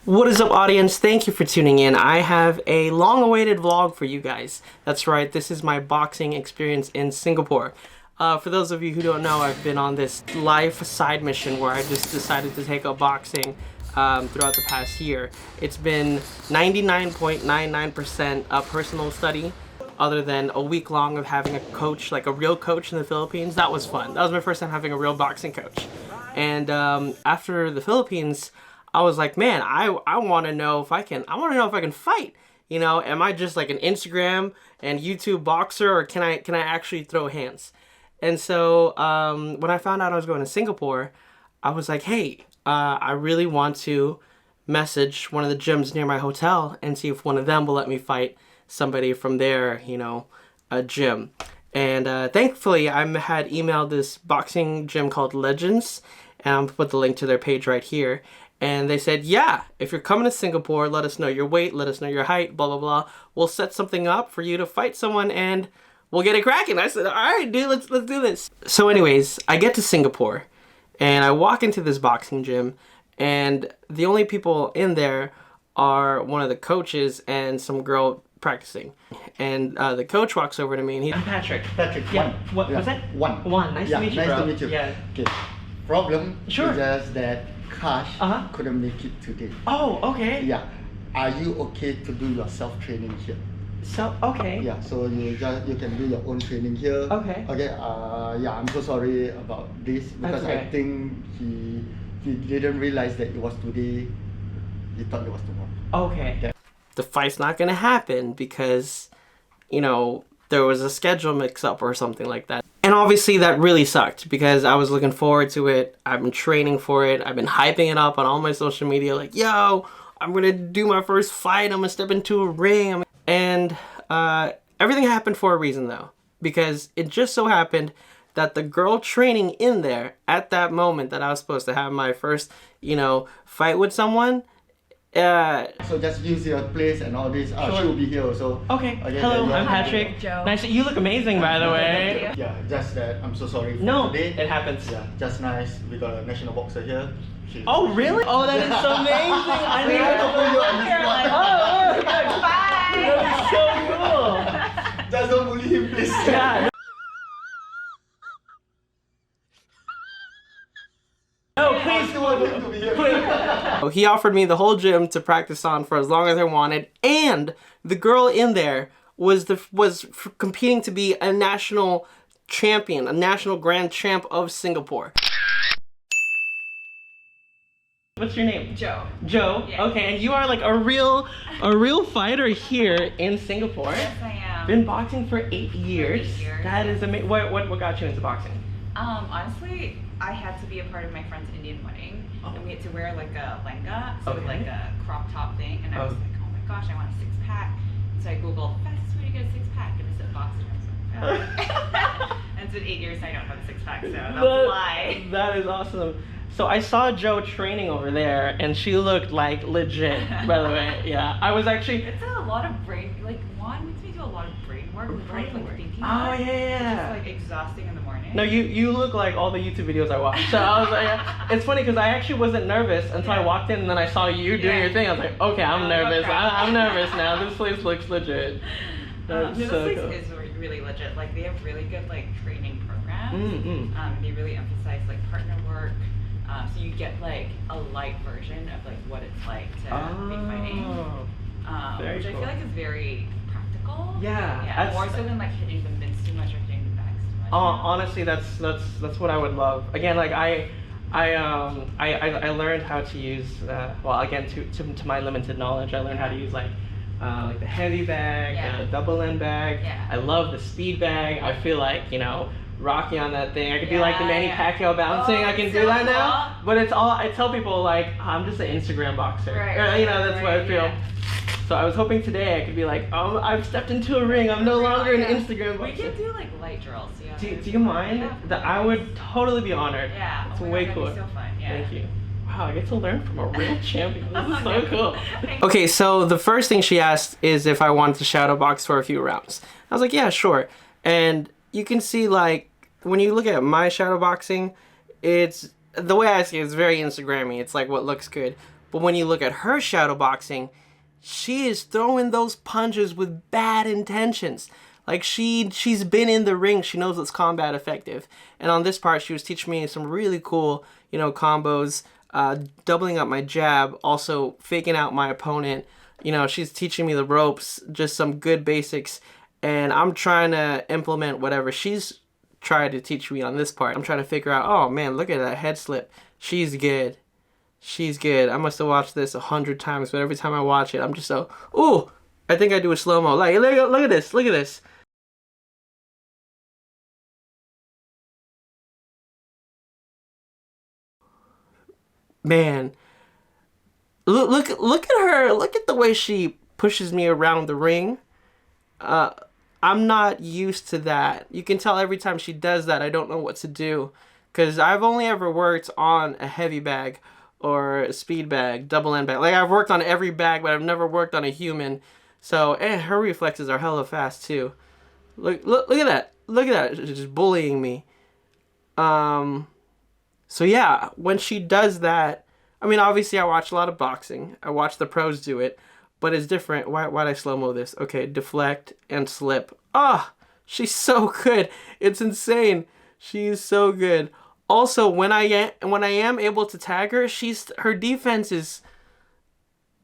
What is up, audience? Thank you for tuning in. I have a long-awaited vlog for you guys. That's right, this is my boxing experience in Singapore. For those of you who don't know, I've been on this life side mission where I just decided to take up boxing throughout the past year. It's been 99.99% a personal study, other than a week long of having a coach, like a real coach in the Philippines. That was fun. That was my first time having a real boxing coach. And after the Philippines, I was like, man, I want to know if I can fight. You know, am I just like an Instagram and YouTube boxer, or can I actually throw hands? And so when I found out I was going to Singapore, I was like, hey, I really want to message one of the gyms near my hotel and see if one of them will let me fight somebody from their, you know, a gym. And thankfully, I had emailed this boxing gym called Legends, and I'll put the link to their page right here. And they said, yeah, if you're coming to Singapore, let us know your weight, let us know your height, blah, blah, blah. We'll set something up for you to fight someone and we'll get it cracking. I said, all right, dude, let's do this. So anyways, I get to Singapore and I walk into this boxing gym, and the only people in there are one of the coaches and some girl practicing. And the coach walks over to me and I'm Patrick. Patrick, yeah. One. What was that? One. Nice to meet you, nice bro. to meet you. Yeah. Okay. Problem Sure. is just that Kash couldn't make it today. Oh, okay. Yeah. Are you okay to do your self-training here? So, okay. Yeah, so you can do your own training here. Okay. Okay, yeah, I'm so sorry about this because okay. I think he didn't realize that it was today. He thought it was tomorrow. Okay. Yeah. The fight's not gonna happen because, you know, there was a schedule mix-up or something like that. And obviously that really sucked because I was looking forward to it. I've been training for it. I've been hyping it up on all my social media like, yo, I'm gonna do my first fight. I'm gonna step into a ring. And everything happened for a reason though, because it just so happened that the girl training in there at that moment that I was supposed to have my first, you know, fight with someone, so just use your place and all this. Sure. She'll be here also. Okay. Hello, I'm Patrick. Joe. Nice. You look amazing, by the way. Yeah, just that I'm so sorry for No, today. it happens. Yeah, just nice. We got a national boxer here. Oh, really? Oh, that is so amazing. I We have to put you on this one. Oh, Bye. that is so cool. Just don't bully him, please. Yeah. No, please. I want him to be here. He offered me the whole gym to practice on for as long as I wanted, and the girl in there was competing to be a national champion, a national grand champ of Singapore. What's your name? Joe. Joe. Yeah. Okay, and you are like a real fighter here in Singapore. Yes, I am. Been boxing for 8 years. 8 years. That is amazing. What got you into boxing? Honestly, I had to be a part of my friend's Indian wedding, and we had to wear like a lenga, so Okay. like a crop top thing, and I was like, oh my gosh, I want a six-pack. So I googled fastest way to get a six-pack, and it said boxing. I was like, oh. And it's been 8 years and I don't have a six-pack, so that's a lie. That is awesome. So I saw Joe training over there, and she looked like legit, by the way. Yeah, I was actually... It's a lot of brain, like Juan makes me do a lot of brain work, with like thinking. Oh, about it. yeah. It's just like exhausting in the morning. No, you look like all the YouTube videos I watch. So I was like, it's funny because I actually wasn't nervous until I walked in, and then I saw you doing your thing. I was like, okay, I'm nervous. I'm nervous now. This place looks legit. That's this so place cool. is really legit. Like they have really good like training programs. They really emphasize like partner work. So you get like a light version of like what it's like to be fighting. Which I feel like is very practical. Yeah. More so than like hitting the mitts too much or hitting the backs too much. Honestly, that's what I would love. Again, like I learned how to use well, again, to my limited knowledge, I learned how to use like the heavy bag, the double end bag. I love the speed bag. I feel like, you know, Rocky on that thing. I could be like the Manny Pacquiao bouncing. I can do that now. But it's all, I tell people like, I'm just an Instagram boxer. Right, you know, that's what I feel. So I was hoping today I could be like, I've stepped into a ring. I'm no longer an Instagram boxer. We can do like light drills. Do you mind? That I would totally be honored. Yeah. It's way cool. So fun. Yeah. Thank you. Wow, I get to learn from a real champion. This is so cool. Okay, so the first thing she asked is if I wanted to shadow box for a few rounds. I was like, yeah, sure. And you can see like, when you look at my shadow boxing, it's, the way I see it is very Instagrammy. It's like what looks good. But when you look at her shadow boxing, she is throwing those punches with bad intentions. Like she's been in the ring. She knows it's combat effective. And on this part, she was teaching me some really cool, you know, combos, doubling up my jab, also faking out my opponent. You know, she's teaching me the ropes, just some good basics. And I'm trying to implement whatever she's tried to teach me on this part. I'm trying to figure out, oh man, look at that head slip. She's good. She's good. I must have watched this 100 times, but every time I watch it, I'm just so, ooh, I think I do a slow-mo. Like, look at this, look at this. Man, look at her. Look at the way she pushes me around the ring. I'm not used to that. You can tell every time she does that, I don't know what to do. Because I've only ever worked on a heavy bag or a speed bag, double end bag. Like, I've worked on every bag, but I've never worked on a human. So, her reflexes are hella fast, too. Look at that. Look at that. She's just bullying me. So, yeah, when she does that, I mean, obviously, I watch a lot of boxing. I watch the pros do it. But it's different. Why'd I slow-mo this? Okay, deflect and slip. Ah, she's so good. It's insane. She's so good. Also, when I am able to tag her, her defense is,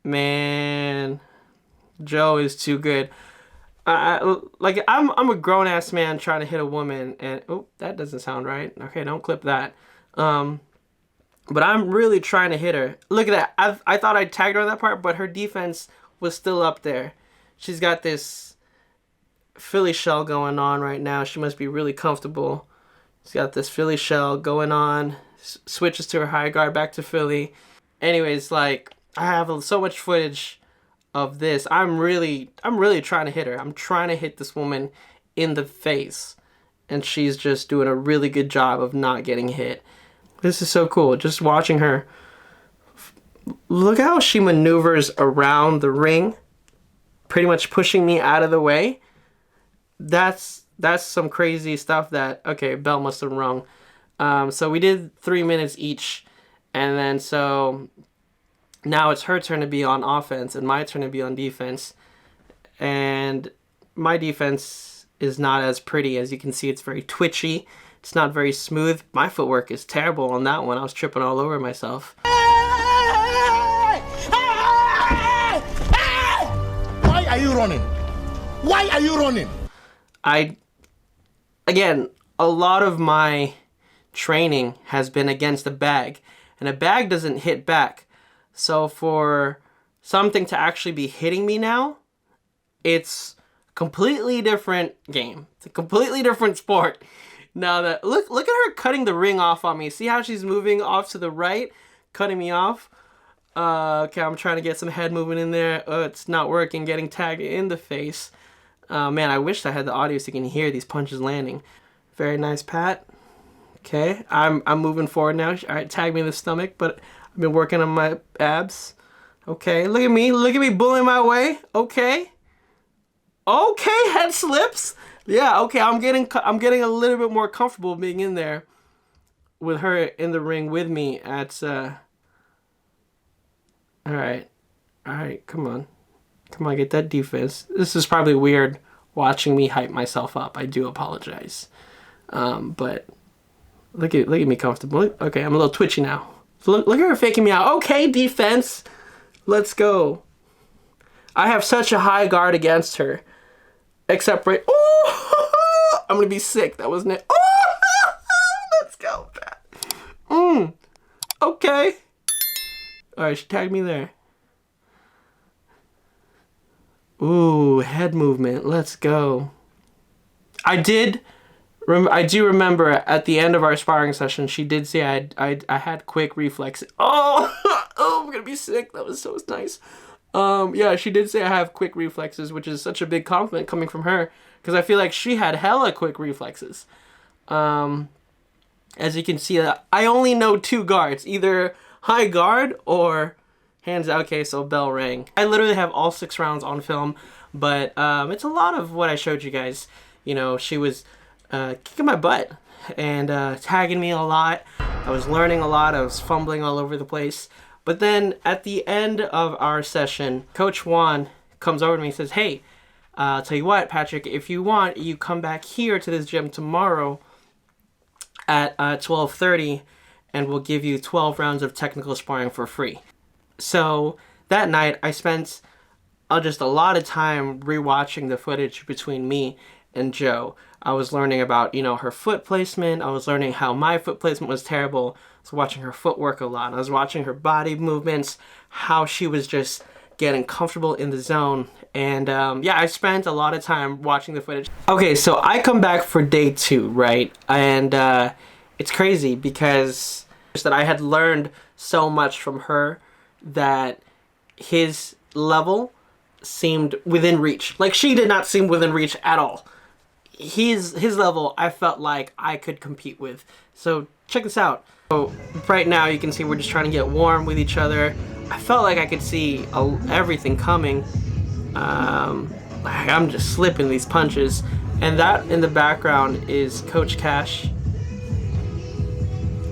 man, Joe is too good. Like I'm a grown ass man trying to hit a woman, and oh, that doesn't sound right. Okay, don't clip that. But I'm really trying to hit her. Look at that. I thought I tagged her on that part, but her defense was still up there. She's got this Philly shell going on right now. She must be really comfortable. She's got this Philly shell going on. Switches to her high guard, back to Philly. Anyways, like, I have so much footage of this. I'm really trying to hit her. I'm trying to hit this woman in the face. And she's just doing a really good job of not getting hit. This is so cool. Just watching her. Look how she maneuvers around the ring, pretty much pushing me out of the way. That's some crazy stuff that, okay, bell must have rung. So we did 3 minutes each, and then so now it's her turn to be on offense and my turn to be on defense. And my defense is not as pretty. As you can see, it's very twitchy. It's not very smooth. My footwork is terrible on that one. I was tripping all over myself. Why are you running? Why are you running? Again, a lot of my training has been against a bag, and a bag doesn't hit back. So for something to actually be hitting me now, it's a completely different game. It's a completely different sport. Now that look at her cutting the ring off on me. See how she's moving off to the right, cutting me off. Okay, I'm trying to get some head movement in there. It's not working. Getting tagged in the face. Man, I wish I had the audio so you can hear these punches landing. Very nice pat. Okay, I'm moving forward now. All right, tag me in the stomach, but I've been working on my abs. Okay, look at me bullying my way. Okay, head slips. Yeah, okay, I'm getting a little bit more comfortable being in there with her in the ring with me at all right, come on, get that defense. This is probably weird watching me hype myself up. I do apologize, but look at me comfortable. Okay, I'm a little twitchy now. So look at her faking me out. Okay, defense, let's go. I have such a high guard against her, except for I'm gonna be sick. That wasn't it. Let's go, Pat. Okay. All right, she tagged me there. Ooh, head movement. Let's go. I do remember at the end of our sparring session, she did say I had quick reflexes. Oh, I'm gonna be sick. That was so nice. Yeah, she did say I have quick reflexes, which is such a big compliment coming from her, because I feel like she had hella quick reflexes. As you can see, I only know 2 guards, either high guard or hands out. Okay, so bell rang. I literally have all 6 rounds on film, but it's a lot of what I showed you guys. You know, she was kicking my butt and tagging me a lot. I was learning a lot. I was fumbling all over the place. But then at the end of our session, Coach Juan comes over to me and says, hey, I'll tell you what, Patrick, if you want, you come back here to this gym tomorrow at 12:30 and we'll give you 12 rounds of technical sparring for free. So that night I spent just a lot of time rewatching the footage between me and Joe. I was learning about, you know, her foot placement. I was learning how my foot placement was terrible. I was watching her footwork a lot. I was watching her body movements, how she was just getting comfortable in the zone. And yeah, I spent a lot of time watching the footage. Okay, so I come back for day 2, right? And it's crazy because that I had learned so much from her that his level seemed within reach. Like, she did not seem within reach at all. His level, I felt like I could compete with. So check this out. So right now you can see we're just trying to get warm with each other. I felt like I could see everything coming. I'm just slipping these punches. And that in the background is Coach Cash.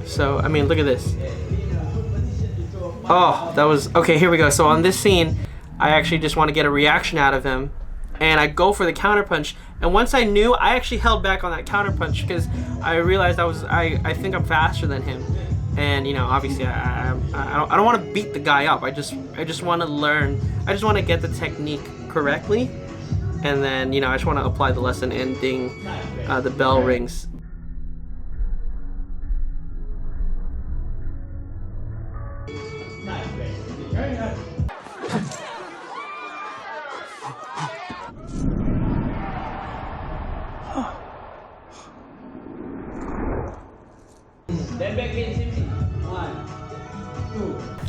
So, I mean, look at this. Oh, that was... Okay, here we go. So on this scene, I actually just want to get a reaction out of him. And I go for the counterpunch. And once I knew, I actually held back on that counterpunch because I realized I think I'm faster than him. And, you know, obviously I don't want to beat the guy up. I just want to learn. I just want to get the technique correctly. And then, you know, I just want to apply the lesson and ding, the bell rings.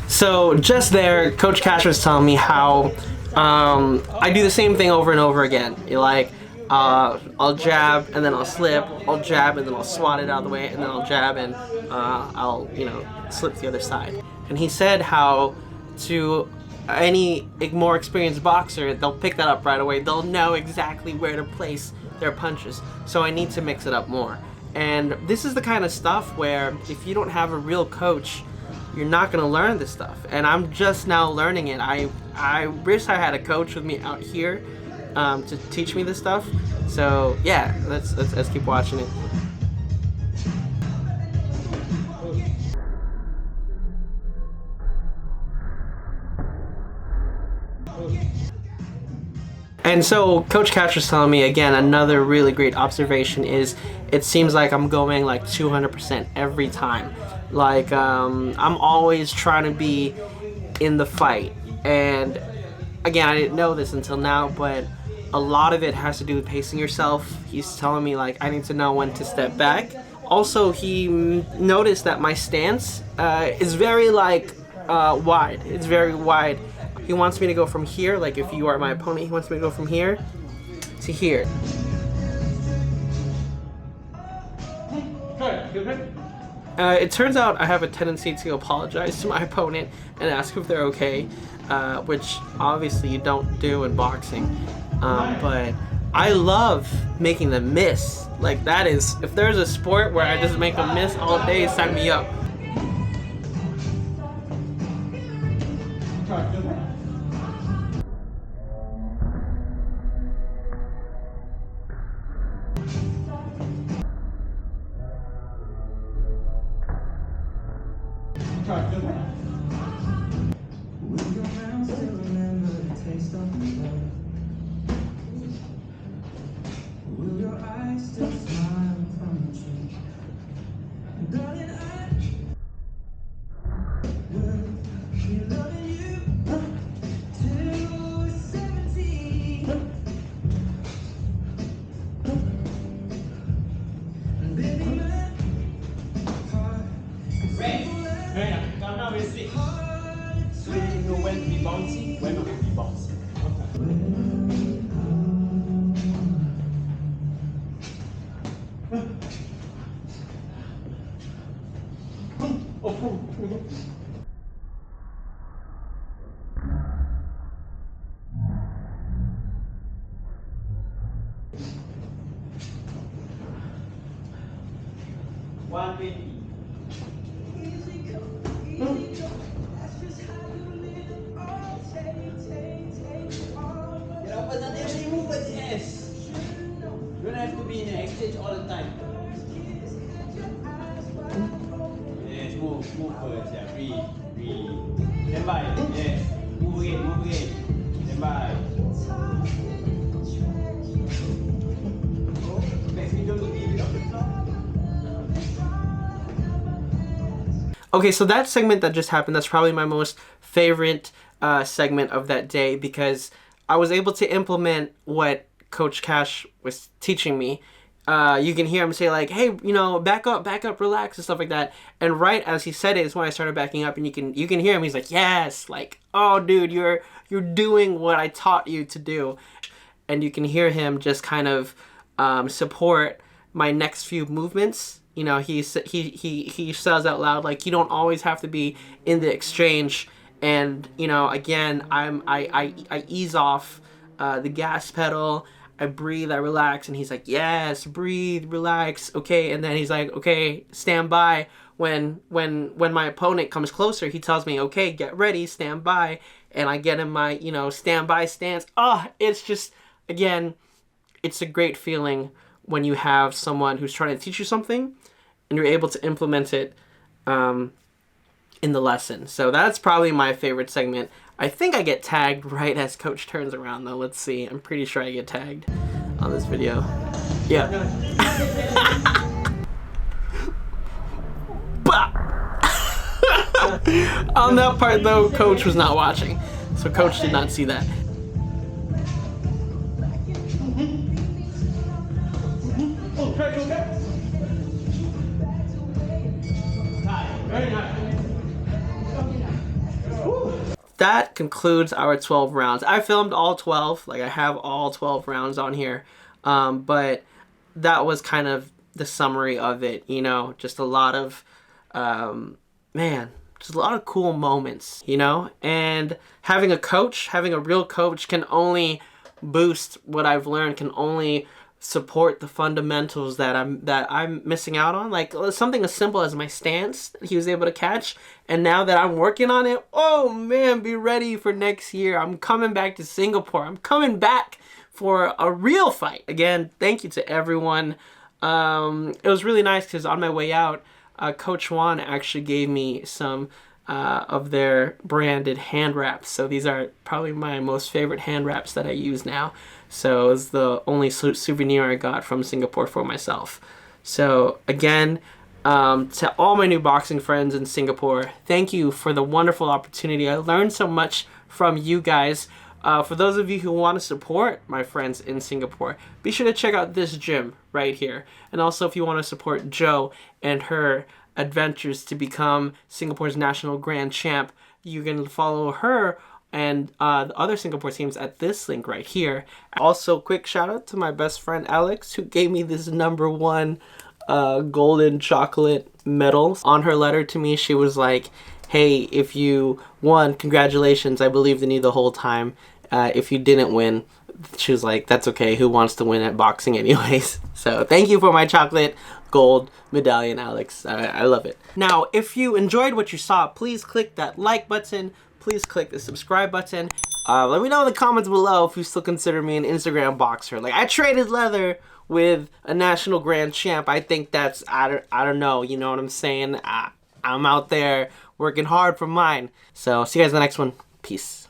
So just there, Coach Cash was telling me how I do the same thing over and over again. Like, I'll jab and then I'll slip, I'll jab and then I'll swat it out of the way, and then I'll jab and I'll, you know, slip to the other side. And he said how to any more experienced boxer, they'll pick that up right away. They'll know exactly where to place their punches. So I need to mix it up more. And this is the kind of stuff where if you don't have a real coach, you're not gonna learn this stuff. And I'm just now learning it. I wish I had a coach with me out here to teach me this stuff. So yeah, let's keep watching it. And so Coach Cash was telling me, again, another really great observation is it seems like I'm going like 200% every time. Like, I'm always trying to be in the fight. And again, I didn't know this until now, but a lot of it has to do with pacing yourself. He's telling me, like, I need to know when to step back. Also, he noticed that my stance is very, like, wide. It's very wide. He wants me to go from here, like if you are my opponent, he wants me to go from here to here. It turns out I have a tendency to apologize to my opponent and ask if they're okay, which obviously you don't do in boxing. But I love making them miss. Like, that is, if there's a sport where I just make them miss all day, sign me up. So you know when to be bouncy, when not to be bouncy. Move first, yeah. Breathe. Stand by. Yes. Move again. Stand by. Next, we don't leave it on the floor. Okay, so that segment that just happened, that's probably my most favorite segment of that day because I was able to implement what Coach Cash was teaching me. You can hear him say like, hey, you know, back up, relax and stuff like that. And right as he said it is when I started backing up, and you can hear him. He's like, yes, like, oh, dude, you're doing what I taught you to do. And you can hear him just kind of support my next few movements. You know, he says out loud like, you don't always have to be in the exchange. And you know, again, I ease off the gas pedal. I breathe, I relax, and he's like, yes, breathe, relax, okay. And then he's like, okay, stand by. When my opponent comes closer, he tells me, okay, get ready, stand by. And I get in my, you know, standby stance. It's just, again, it's a great feeling when you have someone who's trying to teach you something and you're able to implement it in the lesson. So that's probably my favorite segment. I think I get tagged right as Coach turns around though. Let's see. I'm pretty sure I get tagged on this video. Yeah. On that part though, Coach was not watching. So Coach did not see that. That concludes our 12 rounds. I filmed all 12, like I have all 12 rounds on here, but that was kind of the summary of it, you know, just a lot of, just a lot of cool moments, you know, and having a real coach can only boost what I've learned, can only support the fundamentals that I'm missing out on, like something as simple as my stance he was able to catch. And now that I'm working on it, oh man, be ready for next year. I'm coming back to Singapore. I'm coming back for a real fight. Again, thank you to everyone. It was really nice because on my way out, Coach Juan actually gave me some of their branded hand wraps. So these are probably my most favorite hand wraps that I use now. So it was the only souvenir I got from Singapore for myself. So again, to all my new boxing friends in Singapore, thank you for the wonderful opportunity. I learned so much from you guys. For those of you who want to support my friends in Singapore, be sure to check out this gym right here. And also if you want to support Jo and her adventures to become Singapore's national grand champ, you can follow her and the other Singapore teams at this link right here. Also, quick shout out to my best friend Alex, who gave me this #1 golden chocolate medal. On her letter to me, she was like, hey, if you won, congratulations, I believed in you the whole time. If you didn't win, she was like, that's okay, who wants to win at boxing anyways? So thank you for my chocolate gold medallion, Alex. I love it. Now, if you enjoyed what you saw, please click that like button. Please click the subscribe button. Let me know in the comments below if you still consider me an Instagram boxer. Like, I traded leather with a national grand champ. I think that's, I don't know, you know what I'm saying? I'm out there working hard for mine. So, see you guys in the next one. Peace.